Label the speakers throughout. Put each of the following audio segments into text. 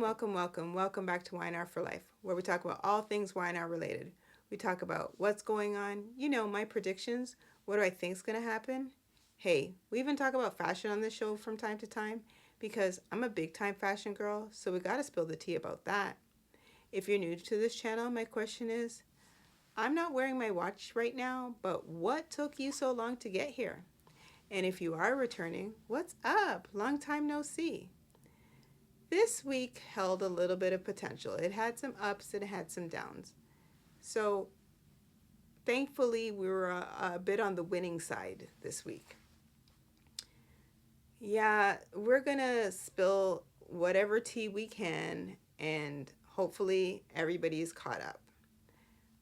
Speaker 1: Welcome back to Y&R for Life, where we talk about all things Y&R related. We talk about what's going on, my predictions, what do I think is going to happen. Hey, we even talk about fashion on this show from time to time because I'm a big time fashion girl, so we got to spill the tea about that. If you're new to this channel, my question is, I'm not wearing my watch right now, but what took you so long to get here? And if you are returning, what's up? Long time no see. This week held a little bit of potential. It had some ups and it had some downs. So thankfully, we were a bit on the winning side this week. Yeah, we're going to spill whatever tea we can, and hopefully everybody is caught up.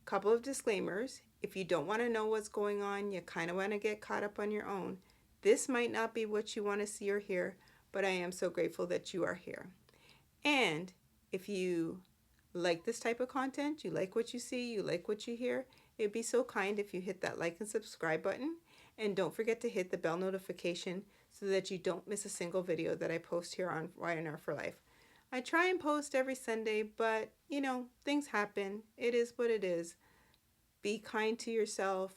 Speaker 1: Couple of disclaimers. If you don't want to know what's going on, you kind of want to get caught up on your own, this might not be what you want to see or hear, but I am so grateful that you are here. And if you like this type of content, you like what you see, you like what you hear, it'd be so kind if you hit that like and subscribe button. And don't forget to hit the bell notification so that you don't miss a single video that I post here on Y&R for Life. I try and post every Sunday, but things happen. It is what it is. Be kind to yourself.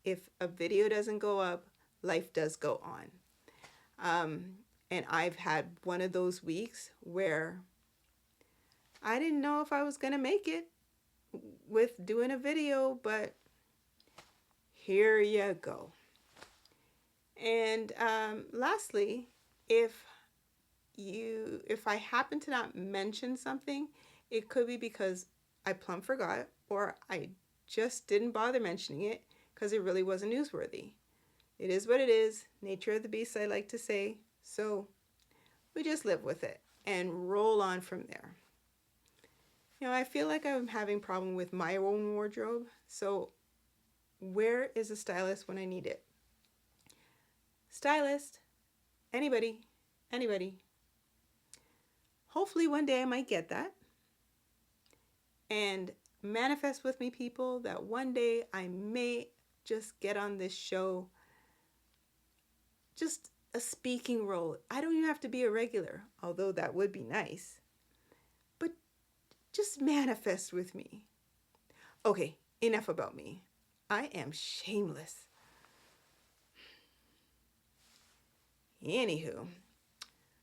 Speaker 1: If a video doesn't go up, life does go on. And I've had one of those weeks where I didn't know if I was going to make it with doing a video, but here you go. And lastly, if I happen to not mention something, it could be because I plumb forgot, or I just didn't bother mentioning it because it really wasn't newsworthy. It is what it is. Nature of the beast, I like to say. So we just live with it and roll on from there. I feel like I'm having a problem with my own wardrobe. So where is a stylist when I need it? Stylist, anybody. Hopefully one day I might get that. And manifest with me, people, that one day I may just get on this show. Just a speaking role. I don't even have to be a regular, although that would be nice. But just manifest with me. Okay, enough about me. I am shameless. Anywho,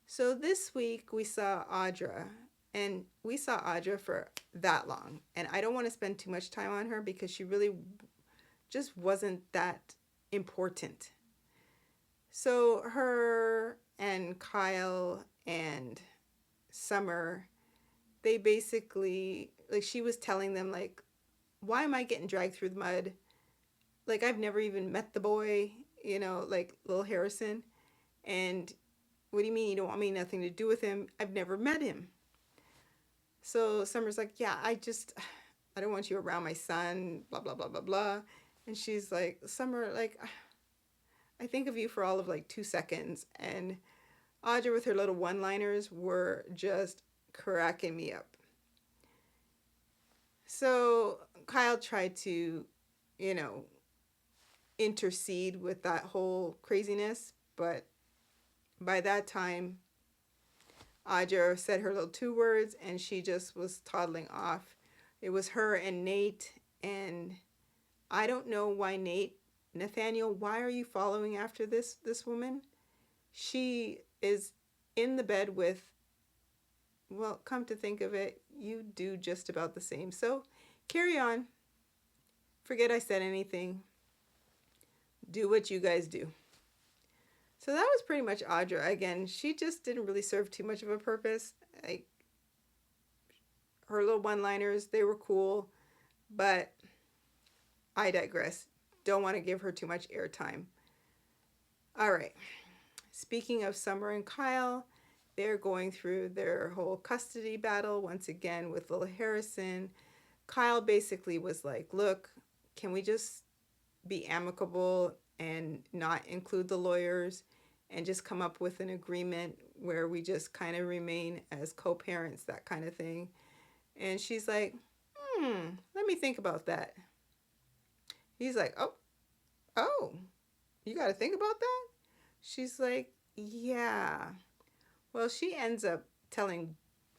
Speaker 1: so this week we saw Audra, and we saw Audra for that long. And I don't want to spend too much time on her because she really just wasn't that important. So her and Kyle and Summer, they basically, she was telling them, why am I getting dragged through the mud? I've never even met the boy, little Harrison. And what do you mean you don't want me nothing to do with him? I've never met him. So Summer's like, yeah, I don't want you around my son, blah, blah, blah, blah, blah. And she's like, Summer, I think of you for all of 2 seconds. And Audra with her little one-liners were just cracking me up. So Kyle tried to, intercede with that whole craziness. But by that time, Audra said her little 2 words and she just was toddling off. It was her and Nate. And I don't know why Nathaniel, why are you following after this woman? She is in the bed with, well, come to think of it, you do just about the same. So carry on. Forget I said anything. Do what you guys do. So that was pretty much Audra. Again, she just didn't really serve too much of a purpose. Her little one-liners, they were cool, but I digress. Don't want to give her too much airtime. All right. Speaking of Summer and Kyle, they're going through their whole custody battle once again with little Harrison. Kyle basically was like, look, can we just be amicable and not include the lawyers and just come up with an agreement where we just kind of remain as co-parents, that kind of thing. And she's like, let me think about that. He's like, oh, you got to think about that? She's like, yeah. Well, she ends up telling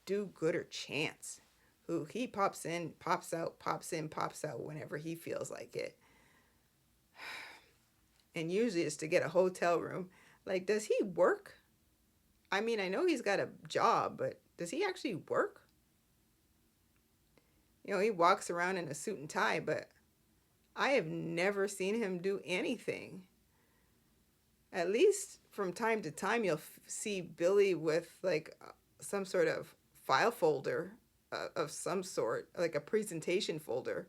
Speaker 1: do-gooder Chance, who he pops in, pops out, pops in, pops out whenever he feels like it. And usually it's to get a hotel room. Like, does he work? I mean, I know he's got a job, but does he actually work? He walks around in a suit and tie, but I have never seen him do anything. At least from time to time, you'll see Billy with like some sort of file folder of some sort, like a presentation folder.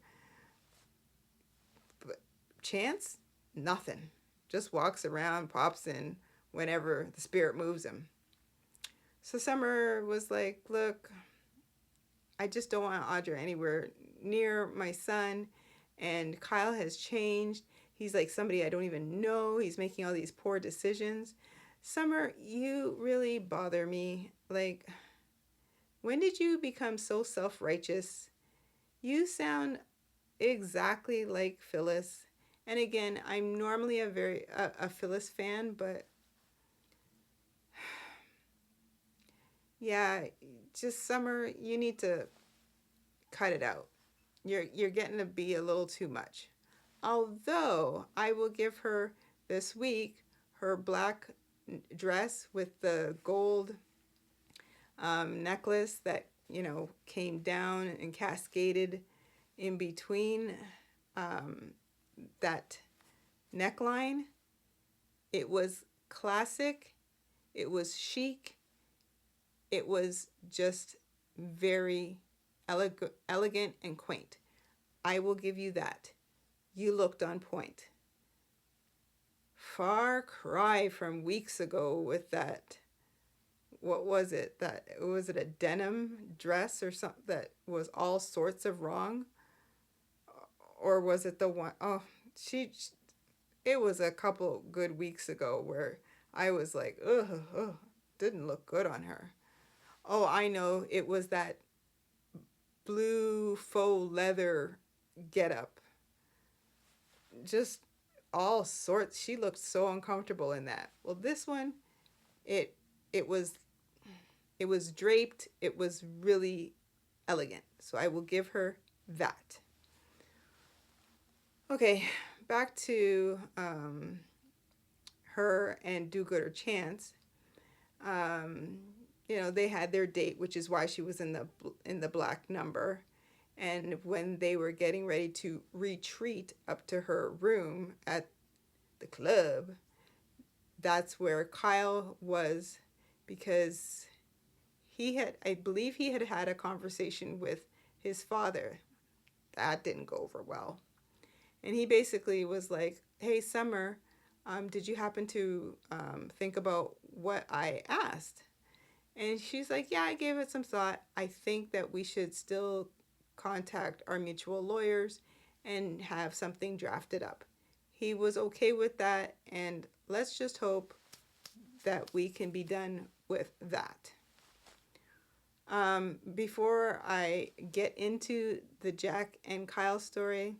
Speaker 1: But Chance, nothing. Just walks around, pops in whenever the spirit moves him. So Summer was like, look, I just don't want Audra anywhere near my son. And Kyle has changed. He's like somebody I don't even know. He's making all these poor decisions. Summer, you really bother me. Like, when did you become so self-righteous? You sound exactly like Phyllis. And again, I'm normally a Phyllis fan, but yeah, just Summer, you need to cut it out. You're getting to be a little too much. Although I will give her this week her black dress with the gold necklace that came down and cascaded in between um, that neckline. It was classic. It was chic. It was just very elegant and quaint. I will give you that. You looked on point. Far cry from weeks ago with that. What was it? Was it a denim dress or something that was all sorts of wrong? Or was it the one? Oh, it was a couple good weeks ago where I was like, ugh, didn't look good on her. Oh, I know. It was that blue faux leather getup. Just all sorts. She looked so uncomfortable in that. Well, this one, it it was it was draped. It was really elegant. So I will give her that. Okay, back to her and Do-Gooder Chance. Um, they had their date, which is why she was in the black number. And when they were getting ready to retreat up to her room at the club, that's where Kyle was, because I believe he had had a conversation with his father. That didn't go over well. And he basically was like, hey, Summer, did you happen to think about what I asked? And she's like, yeah, I gave it some thought. I think that we should still contact our mutual lawyers and have something drafted up. He was okay with that, and let's just hope that we can be done with that. Before I get into the Jack and Kyle story,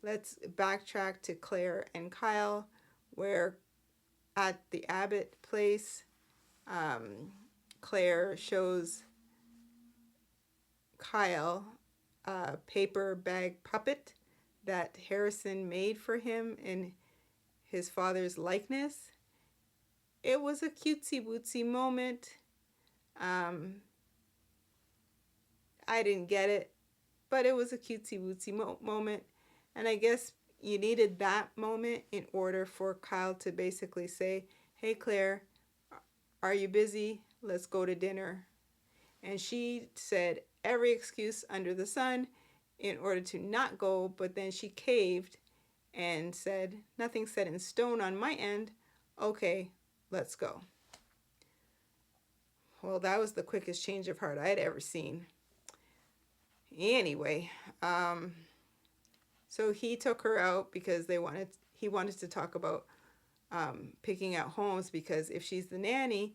Speaker 1: let's backtrack to Claire and Kyle, where at the Abbott place, Claire shows Kyle a paper bag puppet that Harrison made for him in his father's likeness. It was a cutesy wootsy moment. I didn't get it, but it was a cutesy wootsy moment. And I guess you needed that moment in order for Kyle to basically say, hey, Claire, are you busy? Let's go to dinner. And she said every excuse under the sun in order to not go, but then she caved and said, nothing set in stone on my end. Okay, let's go. Well, that was the quickest change of heart I had ever seen. Anyway, so he took her out because he wanted to talk about picking out homes, because if she's the nanny,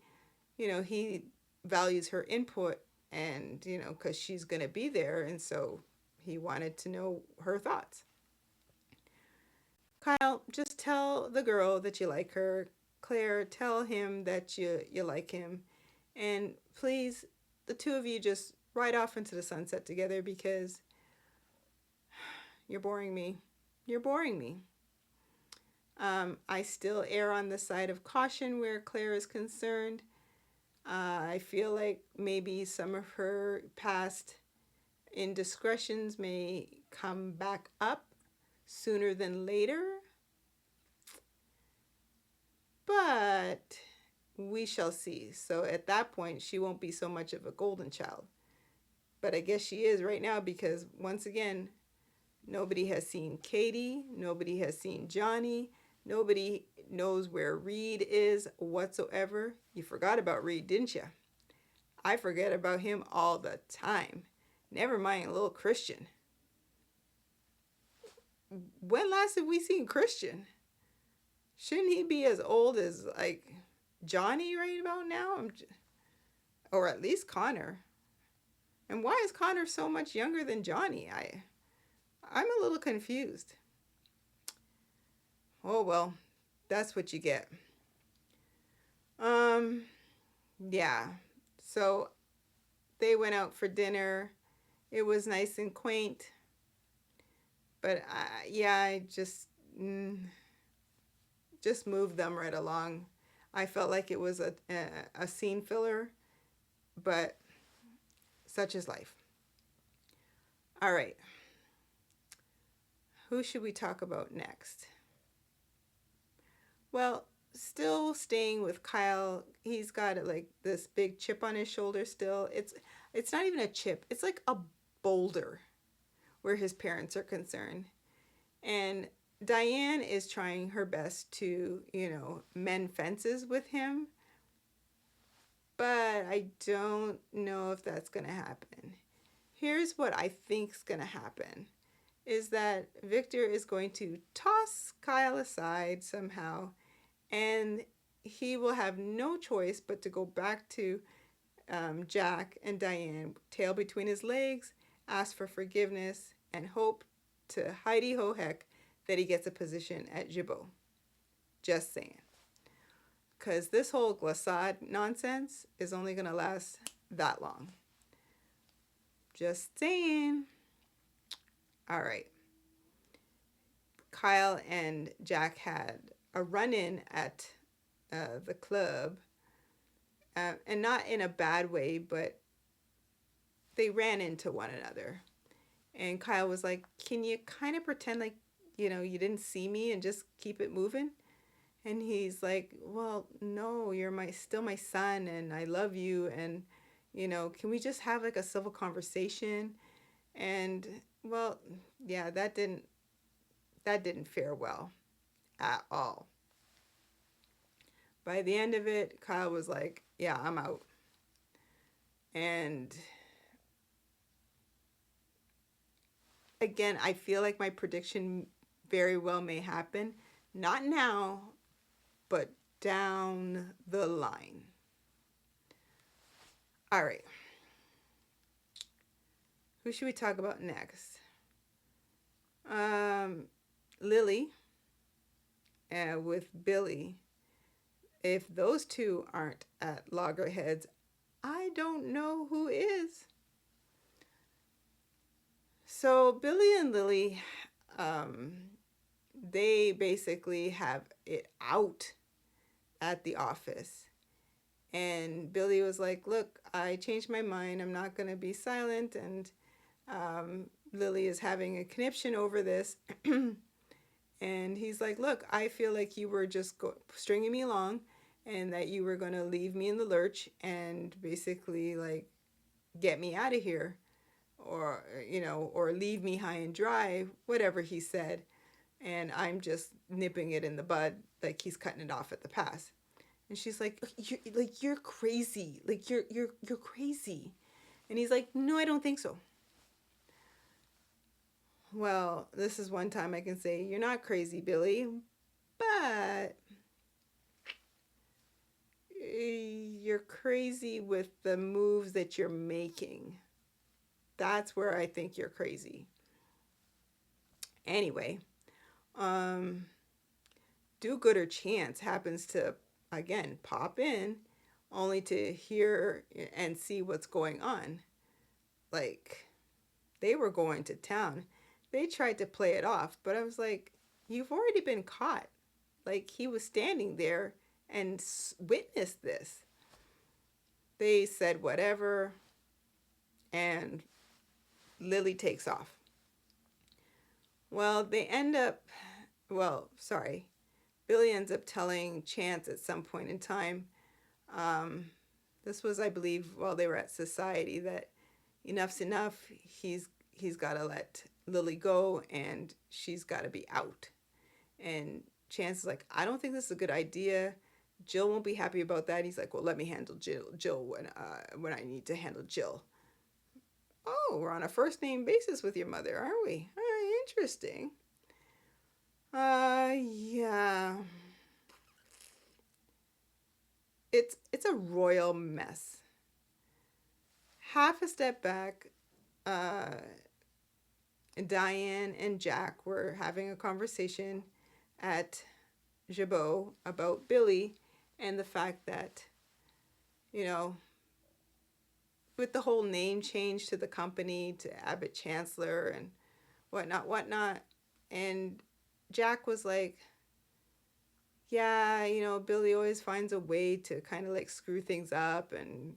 Speaker 1: he values her input, and because she's going to be there, and so he wanted to know her thoughts. Kyle, just tell the girl that you like her. Claire, tell him that you like him, and please the two of you just ride off into the sunset together because you're boring me. You're boring me. I still err on the side of caution where Claire is concerned. I feel like maybe some of her past indiscretions may come back up sooner than later, but we shall see. So at that point, she won't be so much of a golden child. But I guess she is right now because, once again, nobody has seen Katie, nobody has seen Johnny, nobody knows where Reed is whatsoever. You forgot about Reed, didn't you? I forget about him all the time. Never mind little Christian. When last have we seen Christian? Shouldn't he be as old as like Johnny right about now? Or at least Connor. And why is Connor so much younger than Johnny? I'm a little confused. Oh well, that's what you get. Yeah. So they went out for dinner. It was nice and quaint. But I just moved them right along. I felt like it was a scene filler, but such is life. All right. Who should we talk about next? Well, still staying with Kyle. He's got like this big chip on his shoulder still. It's not even a chip. It's like a boulder where his parents are concerned. And Diane is trying her best to, mend fences with him. But I don't know if that's going to happen. Here's what I think's going to happen is that Victor is going to toss Kyle aside somehow, and he will have no choice but to go back to Jack and Diane, tail between his legs, ask for forgiveness, and hope to Heidi Ho Heck that he gets a position at Gibeau. Just saying. Because this whole glissade nonsense is only going to last that long. Just saying. All right. Kyle and Jack had a run-in at the club. And not in a bad way, but they ran into one another. And Kyle was like, can you kind of pretend like, you didn't see me and just keep it moving? And he's like, well, no, you're still my son and I love you. And, can we just have like a civil conversation? And well, yeah, that didn't fare well at all. By the end of it, Kyle was like, yeah, I'm out. And again, I feel like my prediction very well may happen. Not now, but down the line. All right. Who should we talk about next? Lily with Billy. If those two aren't at loggerheads, I don't know who is. So Billy and Lily, they basically have it out at the office. And Billy was like, look, I changed my mind. I'm not going to be silent. And Lily is having a conniption over this. And he's like, look, I feel like you were just stringing me along and that you were going to leave me in the lurch and basically like get me out of here or, or leave me high and dry, whatever he said. And I'm just nipping it in the bud, like he's cutting it off at the pass. And she's like, you're crazy. Like, you're crazy. And he's like, no, I don't think so. Well, this is one time I can say, you're not crazy, Billy, but you're crazy with the moves that you're making. That's where I think you're crazy. Anyway, do-gooder Chance happens to, again, pop in only to hear and see what's going on. Like, they were going to town. They tried to play it off, but I was like, you've already been caught. Like, he was standing there and witnessed this. They said whatever, and Lily takes off. Well, they end up, well, sorry, Billy ends up telling Chance at some point in time, um, this was, I believe, while they were at Society, that enough's enough. He's got to let Lily go, and she's got to be out. And Chance is like, I don't think this is a good idea. Jill won't be happy about that. He's like, well, let me handle Jill when I need to handle Jill. Oh, we're on a first name basis with your mother, aren't we? Interesting. Yeah. It's a royal mess. Half a step back, uh, Diane and Jack were having a conversation at Jabot about Billy and the fact that, you know, with the whole name change to the company to Abbott Chancellor and whatnot. And Jack was like, yeah, Billy always finds a way to kind of like screw things up. And,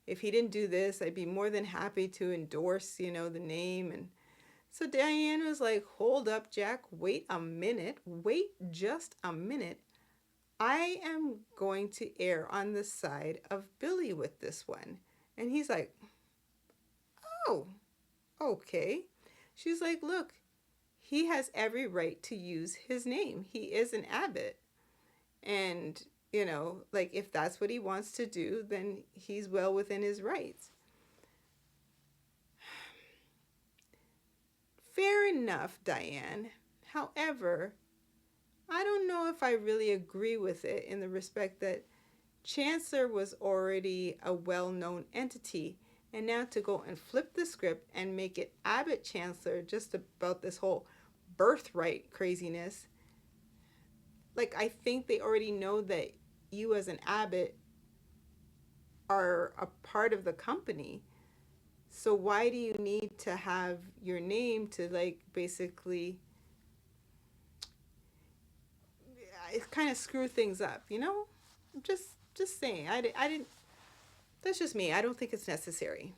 Speaker 1: if he didn't do this, I'd be more than happy to endorse, the name. And so Diane was like, hold up, Jack, wait a minute, wait just a minute. I am going to err on the side of Billy with this one. And he's like, oh, okay. She's like, look, he has every right to use his name. He is an abbot. And, like if that's what he wants to do, then he's well within his rights. Fair enough, Diane. However, I don't know if I really agree with it in the respect that Chancellor was already a well-known entity, and now to go and flip the script and make it Abbott Chancellor just about this whole birthright craziness. Like, I think they already know that you as an abbot are a part of the company. So why do you need to have your name to like basically kind of screw things up, just saying. I didn't That's just me. I don't think it's necessary.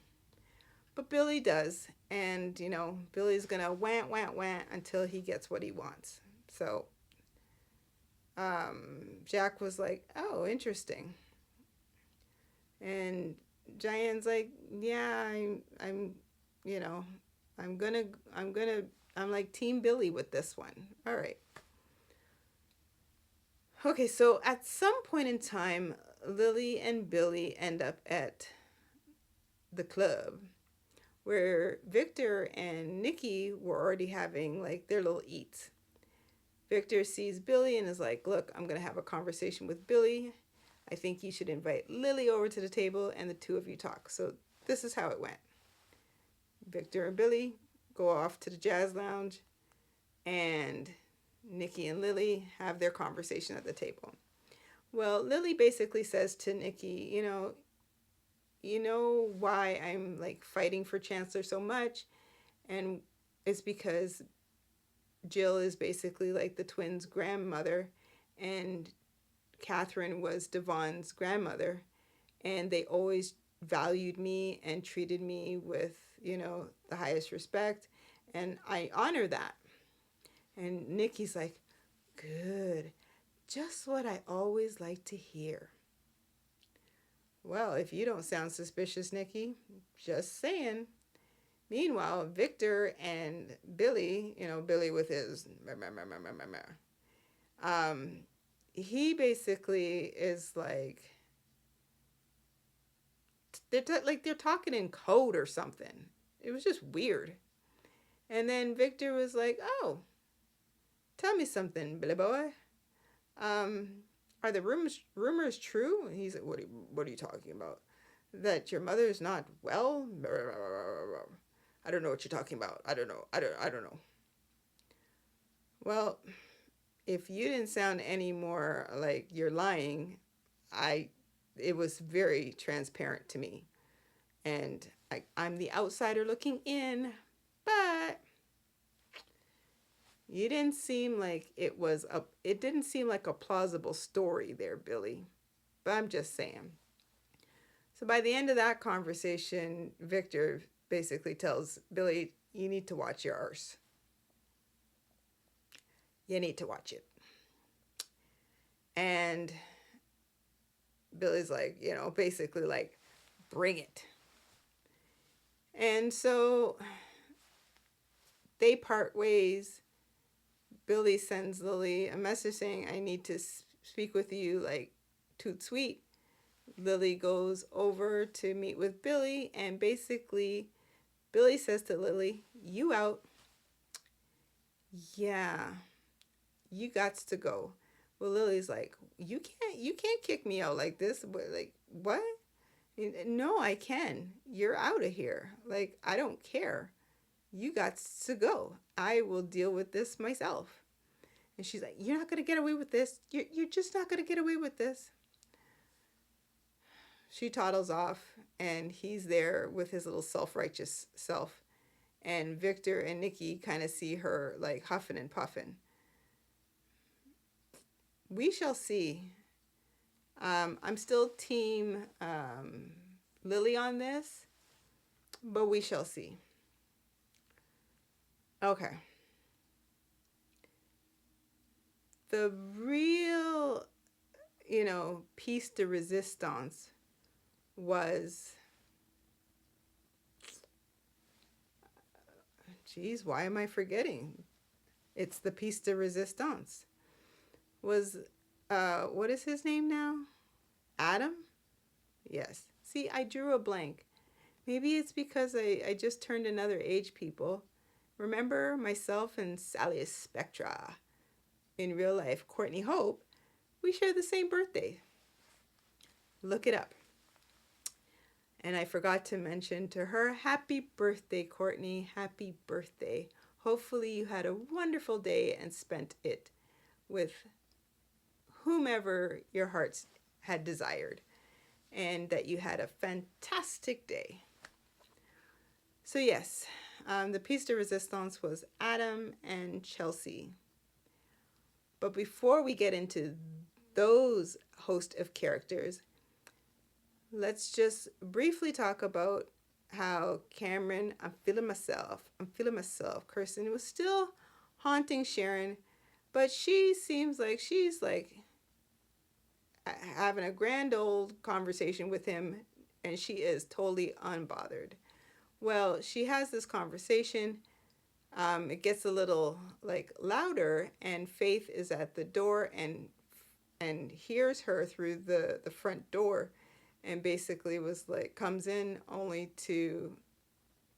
Speaker 1: But Billy does, and Billy's gonna want until he gets what he wants. So Jack was like, "Oh, interesting," and Diane's like, "Yeah, I'm, you know, I'm gonna, I'm gonna, I'm like Team Billy with this one. All right." Okay, so at some point in time, Lily and Billy end up at the club where Victor and Nikki were already having like their little eats. Victor sees Billy and is like, look, I'm going to have a conversation with Billy. I think you should invite Lily over to the table and the two of you talk. So this is how it went. Victor and Billy go off to the jazz lounge, and Nikki and Lily have their conversation at the table. Well, Lily basically says to Nikki, you know why I'm like fighting for Chancellor so much, and it's because Jill is basically like the twins' grandmother, and Catherine was Devon's grandmother, and they always valued me and treated me with, the highest respect, and I honor that. And Nikki's like, good, just what I always like to hear. Well, if you don't sound suspicious, Nikki, just saying. Meanwhile, Victor and Billy, Billy with his, he basically is like, they're talking in code or something. It was just weird. And then Victor was like, "Oh, tell me something, Billy boy. Um, are the rumors true?" And he's like, what are you talking about? That your mother is not well? I don't know what you're talking about. I don't know. Well, if you didn't sound any more like you're lying, I it was very transparent to me. And I'm the outsider looking in, but you didn't seem like it didn't seem like a plausible story there, Billy. But I'm just saying. So by the end of that conversation, Victor basically tells Billy, you need to watch your arse. You need to watch it. And Billy's like, basically like, bring it. And so they part ways. Billy sends Lily a message saying, I need to speak with you like toot sweet. Lily goes over to meet with Billy, and basically Billy says to Lily, you out. Yeah, you got to go. Well, Lily's like, you can't kick me out like this. But like, what? No, I can. You're out of here. Like, I don't care. You got to go. I will deal with this myself. And she's like, you're not going to get away with this. You're just not going to get away with this. She toddles off, and he's there with his little self-righteous self. And Victor and Nikki kind of see her like huffing and puffing. We shall see. I'm still team Lily on this, but we shall see. Okay. The real, piece de resistance was, geez, why am I forgetting? It's the piece de resistance. Was, what is his name now? Adam? Yes. See, I drew a blank. Maybe it's because I just turned another age, people. Remember myself and Sally Spectra. In real life, Courtney Hope, we share the same birthday. Look it up. And I forgot to mention to her, happy birthday, Courtney. Happy birthday. Hopefully you had a wonderful day and spent it with whomever your hearts had desired, and that you had a fantastic day. So yes, the piece de resistance was Adam and Chelsea. But before we get into those host of characters, let's just briefly talk about how Cameron, I'm feeling myself, Kirsten was still haunting Sharon, but she seems like she's like having a grand old conversation with him, and she is totally unbothered. Well, she has this conversation. It gets a little like louder, and Faith is at the door and hears her through the front door, and basically was like, comes in only to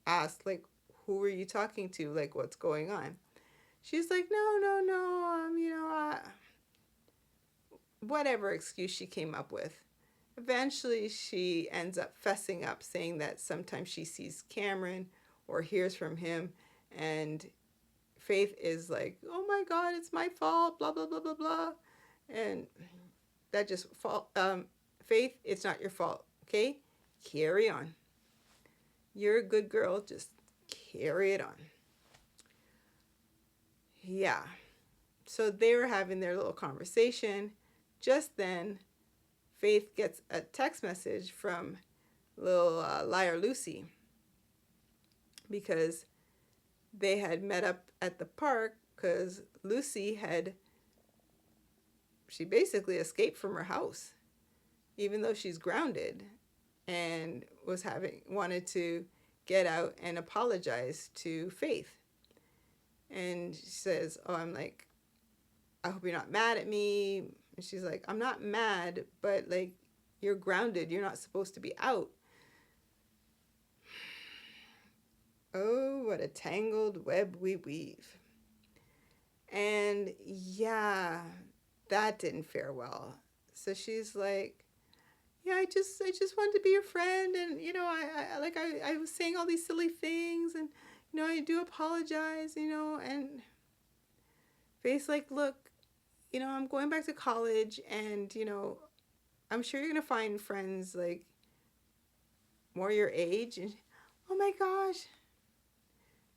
Speaker 1: ask like, who are you talking to? Like, what's going on? She's like, no, whatever excuse she came up with. Eventually, she ends up fessing up, saying that sometimes she sees Cameron or hears from him, and Faith is like, oh my God, it's my fault, blah, blah, blah, blah, blah. And that just, Faith, it's not your fault, okay? Carry on. You're a good girl, just carry it on. Yeah. So they were having their little conversation. Just then, Faith gets a text message from little liar Lucy, because they had met up at the park because she basically escaped from her house, even though she's grounded, and wanted to get out and apologize to Faith. And she says, oh, I hope you're not mad at me. And she's like, I'm not mad, but like, you're grounded. You're not supposed to be out. Oh, what a tangled web we weave. And yeah, that didn't fare well. So she's like, yeah, I just wanted to be your friend, and I was saying all these silly things, and I do apologize, and Faith's like, look, I'm going back to college, and I'm sure you're gonna find friends like more your age. And oh my gosh.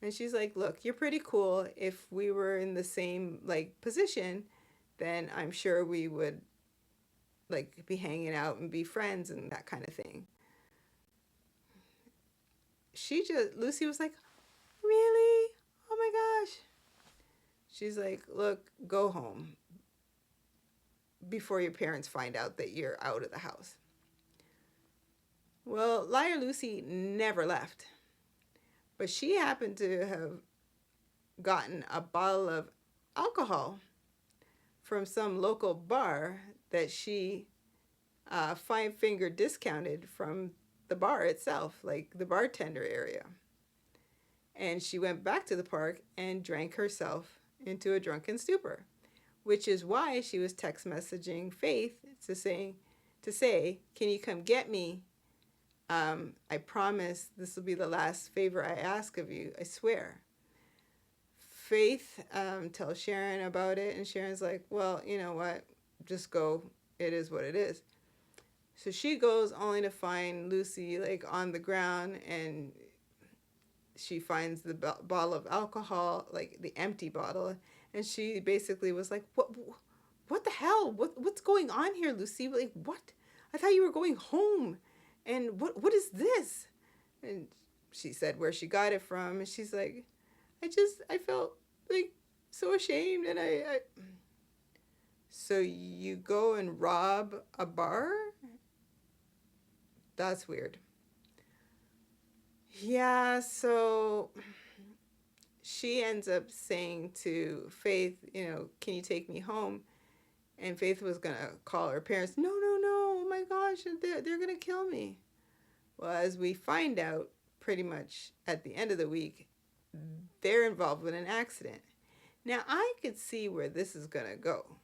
Speaker 1: And she's like, look, you're pretty cool. If we were in the same like position, then I'm sure we would like be hanging out and be friends and that kind of thing. Lucy was like, really? Oh my gosh. She's like, look, go home before your parents find out that you're out of the house. Well, Liar Lucy never left, but she happened to have gotten a bottle of alcohol from some local bar that she five-finger discounted from the bar itself, like the bartender area. And she went back to the park and drank herself into a drunken stupor, which is why she was text messaging Faith to say, can you come get me? I promise this will be the last favor I ask of you, I swear. Faith tells Sharon about it, and Sharon's like, well, you know what? Just go. It is what it is. So she goes only to find Lucy like on the ground, and she finds the bottle of alcohol, like the empty bottle, and she basically was like, what the hell? What's going on here, Lucy? Like, what? I thought you were going home. And what is this? And she said where she got it from, and she's like, I felt like so ashamed, and I so you go and rob a bar? That's weird. Yeah, so she ends up saying to Faith, can you take me home? And Faith was going to call her parents. No, no, no. Oh my gosh, they're going to kill me. Well, as we find out pretty much at the end of the week, they're involved with an accident. Now, I could see where this is going to go.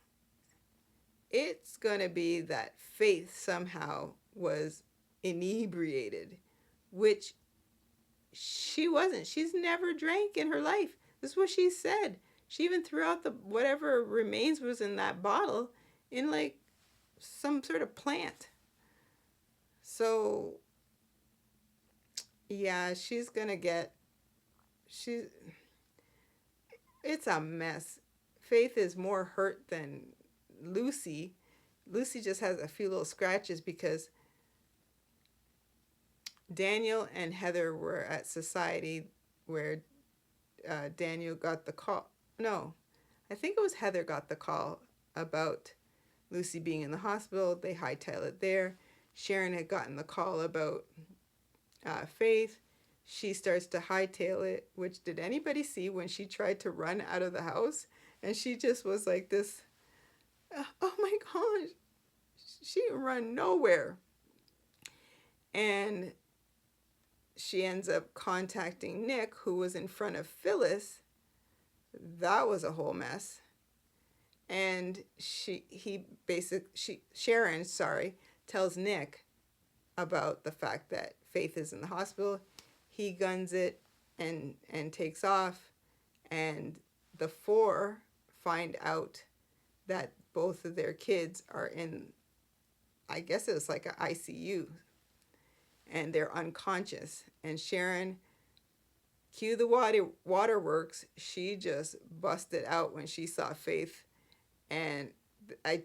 Speaker 1: It's going to be that Faith somehow was inebriated, which she wasn't. She's never drank in her life. This is what she said. She even threw out the whatever remains was in that bottle in like some sort of plant. So yeah, she's it's a mess. Faith is more hurt than Lucy. Lucy just has a few little scratches because Daniel and Heather were at society where Daniel got the call. No, I think it was Heather got the call about Lucy being in the hospital. They hightailed it there. Sharon had gotten the call about Faith. She starts to hightail it, which did anybody see when she tried to run out of the house? And she just was like this, oh my gosh, she didn't run nowhere. And she ends up contacting Nick, who was in front of Phyllis. That was a whole mess. And Sharon tells Nick about the fact that Faith is in the hospital. He guns it and takes off, and the four find out that both of their kids are in, I guess it was like an ICU, and they're unconscious. And Sharon, cue the waterworks, she just busted out when she saw Faith. And I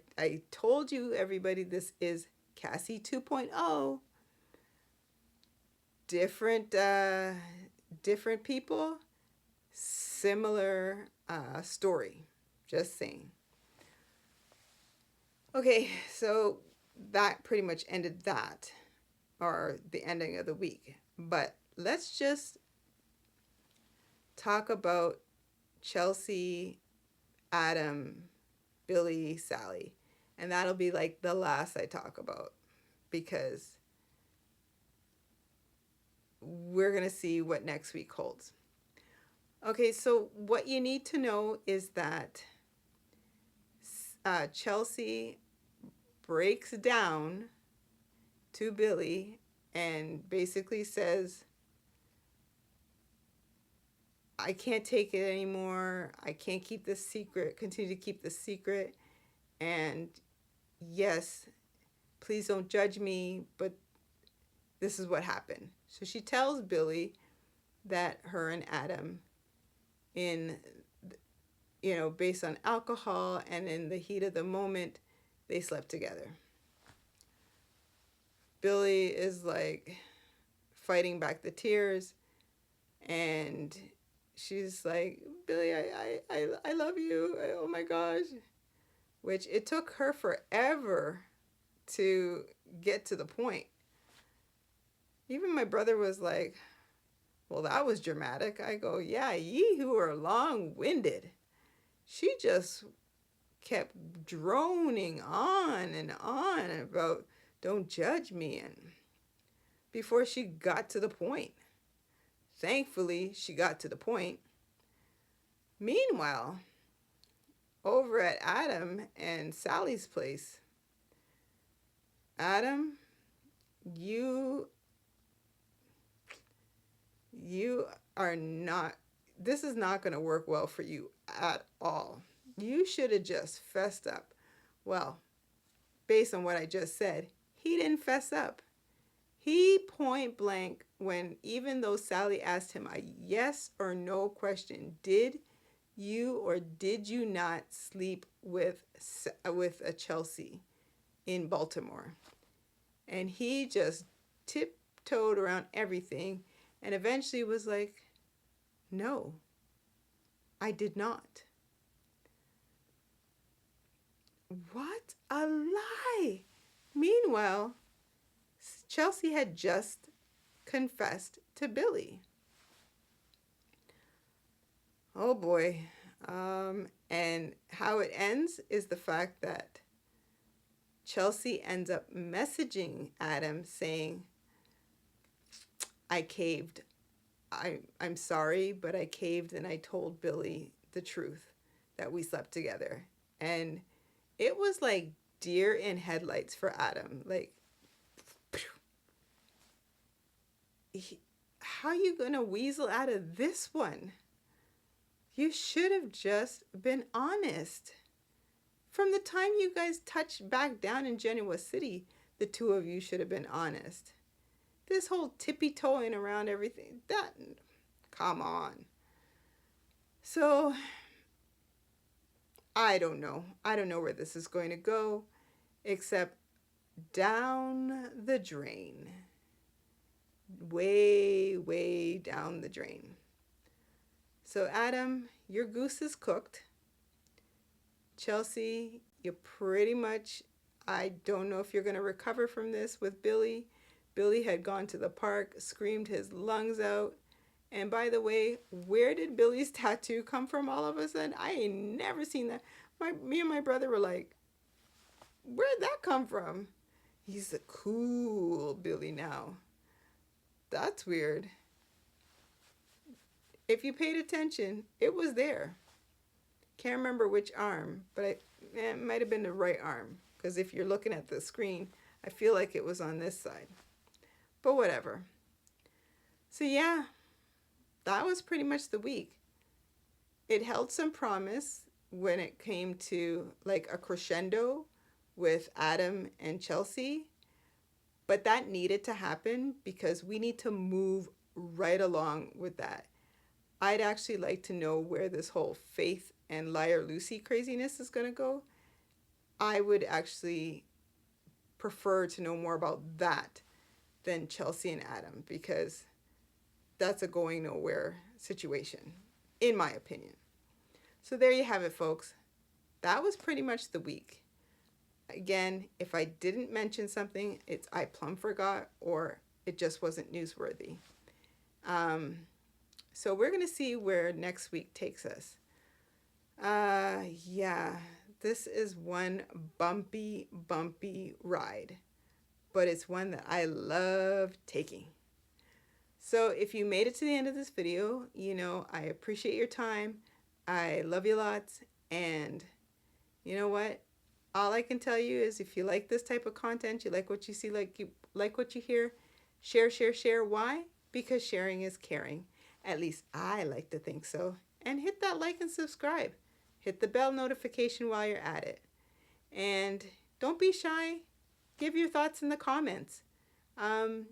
Speaker 1: told you, everybody, this is Cassie 2.0. Different people, similar story. Just saying. Okay, so that pretty much ended that, or the ending of the week. But let's just talk about Chelsea, Adam, Billy, Sally. And that'll be like the last I talk about, because we're going to see what next week holds. Okay, so what you need to know is that Chelsea breaks down to Billy and basically says, I can't take it anymore. I can't keep this secret, continue to keep this secret. And yes, please don't judge me, but this is what happened. So she tells Billy that her and Adam, in based on alcohol and in the heat of the moment, they slept together. Billy is like fighting back the tears, and she's like, Billy, I love you. Oh my gosh. Which it took her forever to get to the point. Even my brother was like, well, that was dramatic. I go, yeah, ye who are long-winded. She just kept droning on and on about don't judge me, and before she got to the point. Thankfully, she got to the point. Meanwhile, over at Adam and Sally's place, Adam, you are not, this is not going to work well for you at all. You should have just fessed up. Well, based on what I just said, he didn't fess up. He point blank, when even though Sally asked him a yes or no question, did you or did you not sleep with a Chelsea in Baltimore? And he just tiptoed around everything and eventually was like, no, I did not. What a lie! Meanwhile, Chelsea had just confessed to Billy. Oh boy. And how it ends is the fact that Chelsea ends up messaging Adam saying, I caved. I'm sorry, but I caved and I told Billy the truth that we slept together. And it was like deer in headlights for Adam. Like, how you gonna weasel out of this one? You should have just been honest. From the time you guys touched back down in Genoa City, the two of you should have been honest. This whole tippy-toeing around everything, that, come on. So, I don't know. I don't know where this is going to go, except down the drain. Way, way down the drain. So Adam, your goose is cooked. Chelsea, you pretty much, I don't know if you're going to recover from this with Billy. Billy had gone to the park, screamed his lungs out. And by the way, where did Billy's tattoo come from all of a sudden? I ain't never seen that. Me and my brother were like, where'd that come from? He's a cool Billy now. That's weird. If you paid attention, it was there. Can't remember which arm, but it might have been the right arm. Because if you're looking at the screen, I feel like it was on this side. But whatever. So yeah, that was pretty much the week. It held some promise when it came to like a crescendo with Adam and Chelsea. But that needed to happen because we need to move right along with that. I'd actually like to know where this whole Faith and Liar Lucy craziness is going to go. I would actually prefer to know more about that than Chelsea and Adam, because that's a going nowhere situation, in my opinion. So there you have it, folks. That was pretty much the week. Again, if I didn't mention something, it's I plumb forgot or it just wasn't newsworthy. So we're going to see where next week takes us. Yeah, this is one bumpy ride, but it's one that I love taking. So if you made it to the end of this video, you know, I appreciate your time. I love you lots. And you know what? All I can tell you is if you like this type of content, you like what you see, you like what you hear, share. Why? Because sharing is caring. At least I like to think so. And hit that like and subscribe. Hit the bell notification while you're at it. And don't be shy. give your thoughts in the comments. I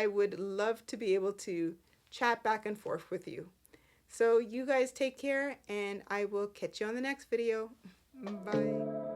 Speaker 1: would love to be able to chat back and forth with you. So you guys take care, and I will catch you on the next video. Bye.